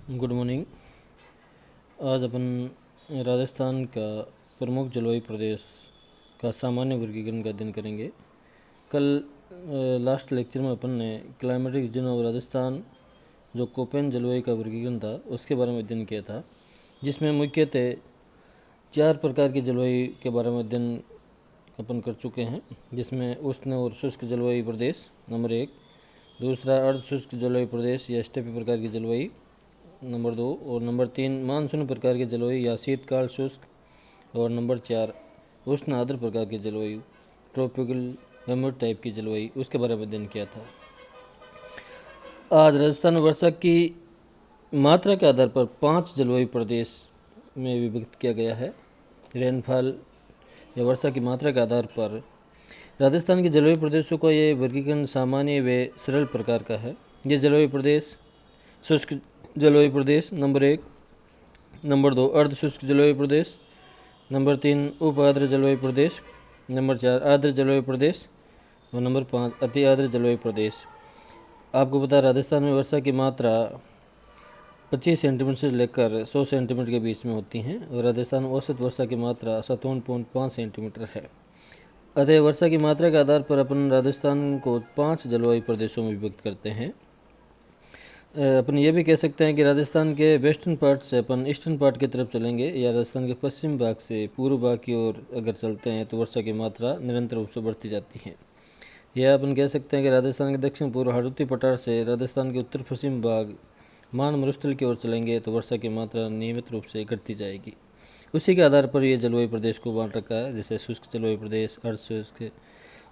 Good morning. आज अपन राजस्थान का प्रमुख जलवायु प्रदेश का सामान्य वर्गीकरण का अध्ययन करेंगे। कल लास्ट लेक्चर में अपन ने क्लाइमेटिक रीजन ऑफ राजस्थान जो कोपेन जलवायु का वर्गीकरण था उसके बारे में अध्ययन किया था, जिसमें मुख्यतः 4 प्रकार की जलवायु के बारे में अध्ययन अपन कर चुके हैं, जिसमें उष्ण और शुष्क जलवायु प्रदेश नंबर 1, दूसरा अर्ध शुष्क जलवायु प्रदेश या स्टेपी प्रकार की जलवायु नंबर 2, और नंबर 3 मानसून प्रकार की जलवायु या शीतकाल शुष्क, और नंबर 4 उष्ण आर्द्र प्रकार की जलवायु ट्रॉपिकल ह्यूमिड टाइप की जलवायु, उसके बारे में अध्ययन किया था। आज राजस्थान में वर्षा की मात्रा के आधार पर 5 जलवायु प्रदेश में विभक्त किया गया है। रेनफॉल या वर्षा की मात्रा के आधार पर राजस्थान के जलवायु प्रदेशों का ये वर्गीकरण सामान्य व सरल प्रकार का है। ये जलवायु प्रदेश शुष्क जलवायु प्रदेश नंबर 1, नंबर 2 अर्ध शुष्क जलवायु प्रदेश, नंबर 3 उप आर्द्र जलवायु प्रदेश, नंबर 4 आर्द्र जलवायु प्रदेश, और नंबर 5 अति आर्द्र जलवायु प्रदेश। आपको पता है राजस्थान में वर्षा की मात्रा 25 सेंटीमीटर से लेकर 100 सेंटीमीटर के बीच में होती हैं, और राजस्थान में औसत वर्षा की मात्रा 57.5 सेंटीमीटर है। अतः वर्षा की मात्रा के आधार पर अपन राजस्थान को 5 जलवायु प्रदेशों में विभक्त करते हैं। अपन ये भी कह सकते हैं कि राजस्थान के वेस्टर्न पार्ट से अपन ईस्टर्न पार्ट की तरफ चलेंगे, या राजस्थान के पश्चिम भाग से पूर्व भाग की ओर अगर चलते हैं तो वर्षा की मात्रा निरंतर रूप से बढ़ती जाती है। यह अपन कह सकते हैं कि राजस्थान के दक्षिण पूर्व हाड़ौती पठार से राजस्थान के उत्तर पश्चिम भाग मान मरुस्थल की ओर चलेंगे तो वर्षा की मात्रा नियमित रूप से घटती जाएगी। उसी के आधार पर यह जलवायु प्रदेश को बांट रखा है, जैसे शुष्क जलवायु प्रदेश,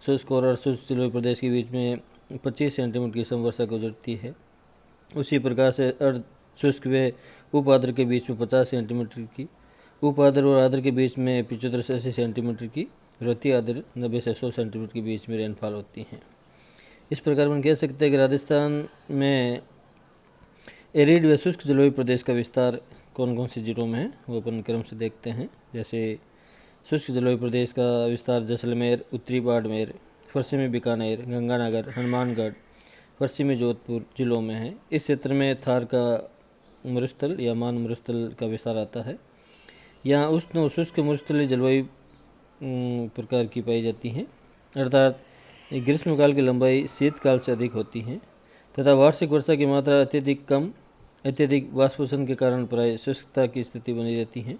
शुष्क और अर्धशुष्क जलवायु प्रदेश के बीच में 25 सेंटीमीटर की समवर्षा गुजरती है। उसी प्रकार से अर्ध शुष्क व उप आर्द्र के बीच में 50 सेंटीमीटर की, उप आर्द्र और आर्द्र के बीच में 75 से 80 सेंटीमीटर की, और अति आर्द्र 90 से 100 सेंटीमीटर के बीच में रेनफॉल होती हैं। इस प्रकार हम कह सकते हैं कि राजस्थान में एरिड व शुष्क जलवायु प्रदेश का विस्तार कौन कौन से जिलों में है वो अपन क्रम से देखते हैं। जैसे शुष्क जलवायु प्रदेश का विस्तार जैसलमेर, उत्तरी बाड़मेर, पश्चिमी बीकानेर, गंगानगर, हनुमानगढ़, पश्चिमी जोधपुर जिलों में है। इस क्षेत्र में थार का मरुस्थल या मान मरुस्थल का विस्तार आता है। यहाँ उष्ण और शुष्क मरुस्थलीय जलवायु प्रकार की पाई जाती हैं, अर्थात ग्रीष्मकाल की लंबाई शीतकाल से अधिक होती है तथा वार्षिक वर्षा की मात्रा अत्यधिक वाष्पोषण के कारण प्राय शुष्कता की स्थिति बनी रहती है।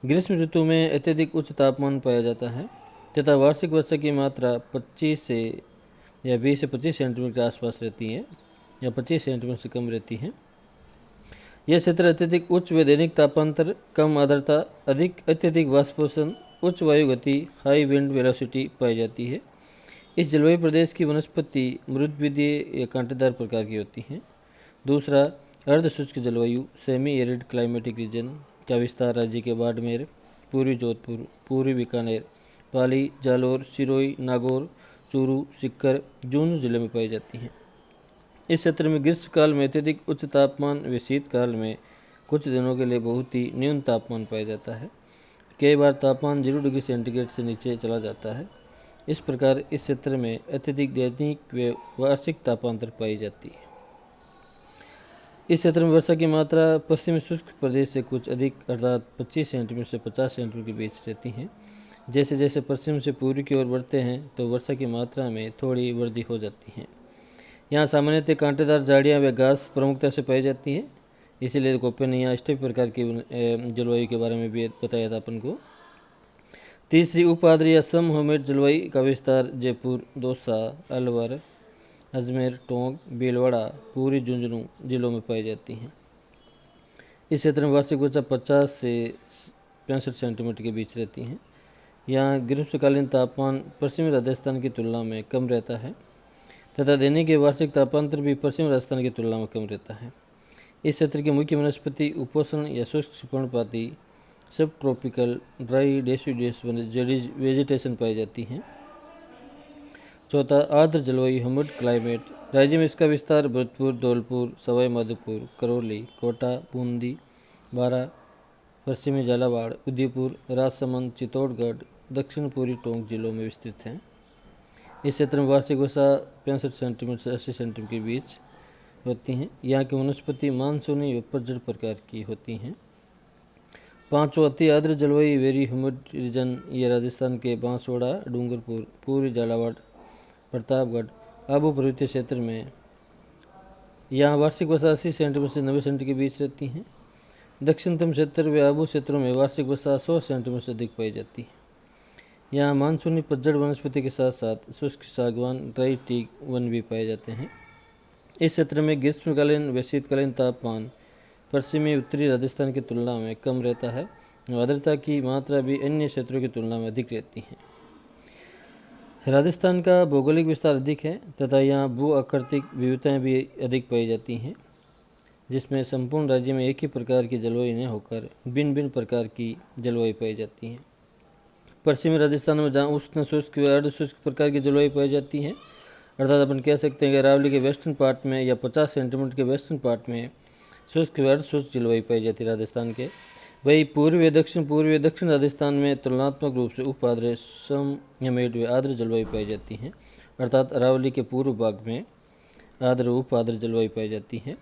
ग्रीष्म ऋतु में अत्यधिक उच्च तापमान पाया जाता है तथा वार्षिक वर्षा की मात्रा 25 से या 20 से 25 सेंटीमीटर के आसपास रहती है या 25 सेंटीमीटर से कम रहती है। यह क्षेत्र अत्यधिक उच्च व दैनिक तापांतर, कम आर्द्रता, अत्यधिक वाष्पोषण, उच्च वायु गति, हाई विंड वेलोसिटी पाई जाती है। इस जलवायु प्रदेश की वनस्पति मृदबीजीय या कांटेदार प्रकार की होती हैं। दूसरा अर्ध शुष्क जलवायु सेमी एरिड क्लाइमेटिक रीजन का विस्तार राज्य के बाड़मेर, पूर्वी जोधपुर, पूर्वी बीकानेर, पाली, जालोर, सिरोही, नागौर, चूरू, सीकर, झुंझुनू जिले में पाई जाती हैं। इस क्षेत्र में ग्रीष्मकाल में अत्यधिक उच्च तापमान व शीतकाल में कुछ दिनों के लिए बहुत ही न्यून तापमान पाया जाता है। कई बार तापमान 0 डिग्री सेंटीग्रेड से नीचे चला जाता है। इस प्रकार इस क्षेत्र में अत्यधिक दैनिक व वार्षिक तापांतर पाई जाती है। इस क्षेत्र में वर्षा की मात्रा पश्चिमी शुष्क प्रदेश से कुछ अधिक, अर्थात 25 सेंटीमीटर से 50 सेंटीमीटर के बीच रहती हैं। जैसे जैसे पश्चिम से पूर्व की ओर बढ़ते हैं तो वर्षा की मात्रा में थोड़ी वृद्धि हो जाती है। यहाँ सामान्यतः कांटेदार झाड़ियाँ व घास प्रमुखता से पाई जाती हैं, इसीलिए कोपेन यहाँ स्टेप प्रकार की जलवायु के बारे में भी बताया था अपन को। तीसरी उप आर्द्र या सम ह्यूमिड जलवायु का विस्तार जयपुर, दौसा, अलवर, अजमेर, टोंक, भीलवाड़ा, पूरी झुंझुनू जिलों में पाई जाती हैं। इस क्षेत्र में वार्षिक वर्षा 50 से 65 सेंटीमीटर के बीच रहती हैं। यहाँ ग्रीष्मकालीन तापमान पश्चिमी राजस्थान की तुलना में कम रहता है तथा दैनिक के वार्षिक तापांतर भी पश्चिमी राजस्थान की तुलना में कम रहता है। इस क्षेत्र की मुख्य वनस्पति उपोष्ण या शुष्क पर्णपाती सब ट्रॉपिकल ड्राई डेसिडुअस वेजिटेशन पाई जाती हैं। चौथा आर्द्र जलवायु ह्यूमिड क्लाइमेट, राज्य में इसका विस्तार भरतपुर, धौलपुर, सवाई माधोपुर, करौली, कोटा, बूंदी, बारा, पश्चिमी झालावाड़, उदयपुर, राजसमंद, चित्तौड़गढ़, दक्षिण पूर्वी टोंक जिलों में विस्तृत हैं। इस क्षेत्र में वार्षिक वर्षा 65 सेंटीमीटर से 80 सेंटीमीटर के बीच होती हैं। यहाँ की वनस्पति मानसूनी व पतझड़ प्रकार की होती हैं। पाँचों अति आर्द्र जलवायु वेरी ह्यूमिड रीजन, ये राजस्थान के बांसवाड़ा, डूंगरपुर, पूर्वी झालावाड़, प्रतापगढ़, आबू पर्वतीय क्षेत्र में यहाँ वार्षिक वर्षा 80 सेंटीमीटर से 90 सेंटीमीटर के बीच रहती हैं। दक्षिणतम क्षेत्र व आबू क्षेत्रों में वार्षिक वर्षा 100 सेंटीमीटर से अधिक पाई जाती है। यहाँ मानसूनी पतझड़ वनस्पति के साथ साथ शुष्क सागवान, ड्राई टीक वन भी पाए जाते हैं। इस क्षेत्र में ग्रीष्मकालीन व शीतकालीन तापमान पश्चिमी उत्तरी राजस्थान की तुलना में कम रहता है। आर्द्रता की मात्रा भी अन्य क्षेत्रों की तुलना में अधिक रहती है। राजस्थान का भौगोलिक विस्तार अधिक है तथा यहाँ भू आकृतिक विविधताएँ भी अधिक पाई जाती हैं, जिसमें संपूर्ण राज्य में एक ही प्रकार की जलवायु न होकर भिन्न भिन्न प्रकार की जलवायु पाई जाती है। पश्चिमी राजस्थान में जहाँ उष्ण शुष्क व अर्ध शुष्क प्रकार की जलवायु पाई जाती है, अर्थात अपन कह सकते हैं कि अरावली के वेस्टर्न पार्ट में या 50 सेंटीमीटर के वेस्टर्न पार्ट में शुष्क व अर्ध शुष्क जलवायु पाई जाती है राजस्थान के। वही पूर्वी व दक्षिण राजस्थान में तुलनात्मक रूप से उप आर्द्र, सम हिमेड व आर्द्र जलवायु पाई जाती हैं, अर्थात अरावली के पूर्व भाग में आर्द्र उप आर्द्र जलवायु पाई जाती है।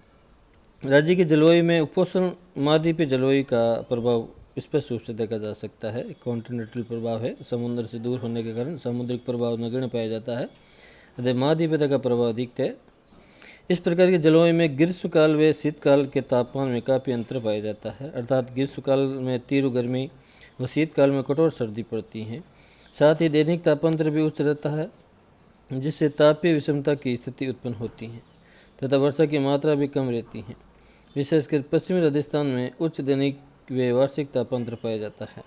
राज्य की जलवायु में उपोष्ण महाद्वीपीय जलवायु का प्रभाव स्पष्ट रूप से देखा जा सकता है। कॉन्टिनेंटल प्रभाव है, समुद्र से दूर होने के कारण सामुद्रिक प्रभाव नगण्य पाया जाता है, अतः महाद्वीपीयता का प्रभाव अधिक है। इस प्रकार की जलवायु में ग्रीष्मकाल व शीतकाल के तापमान में काफ़ी अंतर पाया जाता है, अर्थात ग्रीष्मकाल में तीव्र गर्मी व शीतकाल में कठोर सर्दी पड़ती है। साथ ही दैनिक तापांतर भी उच्च रहता है, जिससे तापीय विषमता की स्थिति उत्पन्न होती है तथा वर्षा की मात्रा भी कम रहती है। विशेषकर पश्चिमी राजस्थान में उच्च दैनिक व वार्षिक तापांतर पाया जाता है।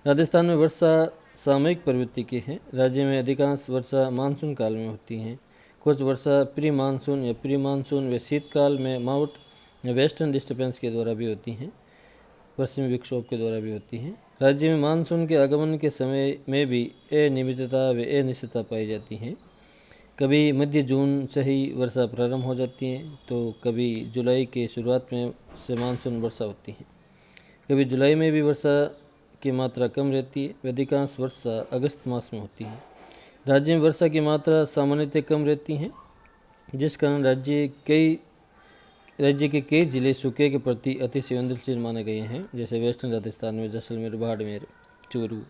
राजस्थान में वर्षा सामयिक प्रवृत्ति की है। राज्य में अधिकांश वर्षा मानसून काल में होती है। कुछ वर्षा प्री मानसून या प्री मानसून व शीतकाल में माउंट वेस्टर्न डिस्टर्बेंस के द्वारा भी होती हैं, पश्चिमी विक्षोभ के द्वारा भी होती हैं। राज्य में मानसून के आगमन के समय में भी अनियमितता व अनिश्चितता पाई जाती है। कभी मध्य जून से ही वर्षा प्रारंभ हो जाती है, तो कभी जुलाई के शुरुआत में से मानसून वर्षा होती है। कभी जुलाई में भी वर्षा की मात्रा कम रहती है व अधिकांश वर्षा अगस्त मास में होती है। राज्य में वर्षा की मात्रा सामान्यतः कम रहती है, जिस कारण राज्य के कई जिले सूखे के प्रति अति संवेदनशील माने गए हैं, जैसे वेस्टर्न राजस्थान में जैसलमेर, बाड़मेर, चूरू।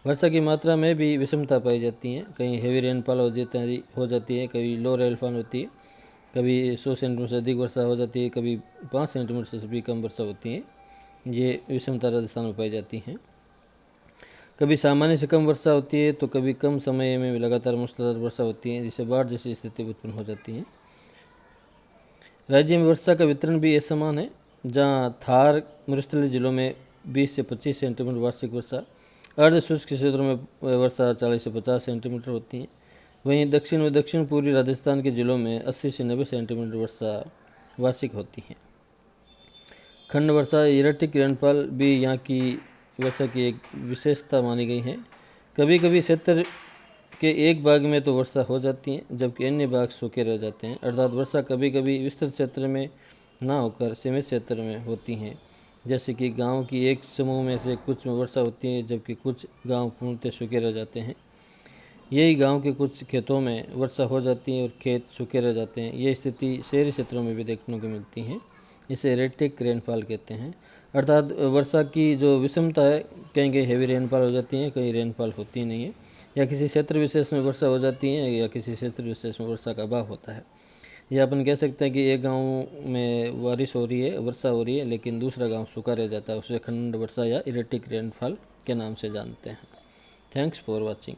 वर्षा की मात्रा में भी विषमता पाई जाती है। कहीं हेवी रेनफॉल हो जाती है, कभी लो रेनफॉल होती है, कभी 100 सेंटीमीटर से अधिक वर्षा हो जाती है, कभी 5 सेंटीमीटर से भी कम वर्षा होती है। ये विषमता राजस्थान में पाई जाती है। कभी सामान्य से कम वर्षा होती है, तो कभी कम समय में लगातार मूसलाधार वर्षा होती है, जिससे बाढ़ जैसी स्थिति उत्पन्न हो जाती है। राज्य में वर्षा का वितरण भी असमान है, जहाँ थार मरुस्थलीय जिलों में 20 से 25 सेंटीमीटर वार्षिक वर्षा, अर्ध शुष्क क्षेत्रों में वर्षा 40 से 50 सेंटीमीटर होती है। वहीं दक्षिण व दक्षिण पूर्वी राजस्थान के जिलों में 80 से 90 सेंटीमीटर वर्षा वार्षिक होती है। खंड वर्षा इरेटिक रेनफॉल भी यहाँ की वर्षा की एक विशेषता मानी गई है। कभी कभी क्षेत्र के एक भाग में तो वर्षा हो जाती है, जबकि अन्य भाग सूखे रह जाते हैं, अर्थात वर्षा कभी कभी विस्तृत क्षेत्र में ना होकर सीमित क्षेत्र में होती हैं। जैसे कि गांव की एक समूह में से कुछ में वर्षा होती है, जबकि कुछ गांव पूर्णतः सूखे रह जाते हैं। यही गांव के कुछ खेतों में वर्षा हो जाती है और खेत सूखे रह जाते हैं। ये स्थिति शहरी क्षेत्रों में भी देखने को मिलती है। इसे इरेटिक रेनफॉल कहते हैं, अर्थात वर्षा की जो विषमता है, कहीं कहीं हैवी रेनफॉल हो जाती है, कहीं रेनफॉल होती नहीं है, या किसी क्षेत्र विशेष में वर्षा हो जाती है या किसी क्षेत्र विशेष में वर्षा का अभाव होता है। या अपन कह सकते हैं कि एक गांव में बारिश हो रही है, वर्षा हो रही है, लेकिन दूसरा गांव सूखा रह जाता है, उसे खंड वर्षा या इरेटिक रेनफॉल के नाम से जानते हैं। Thanks for watching.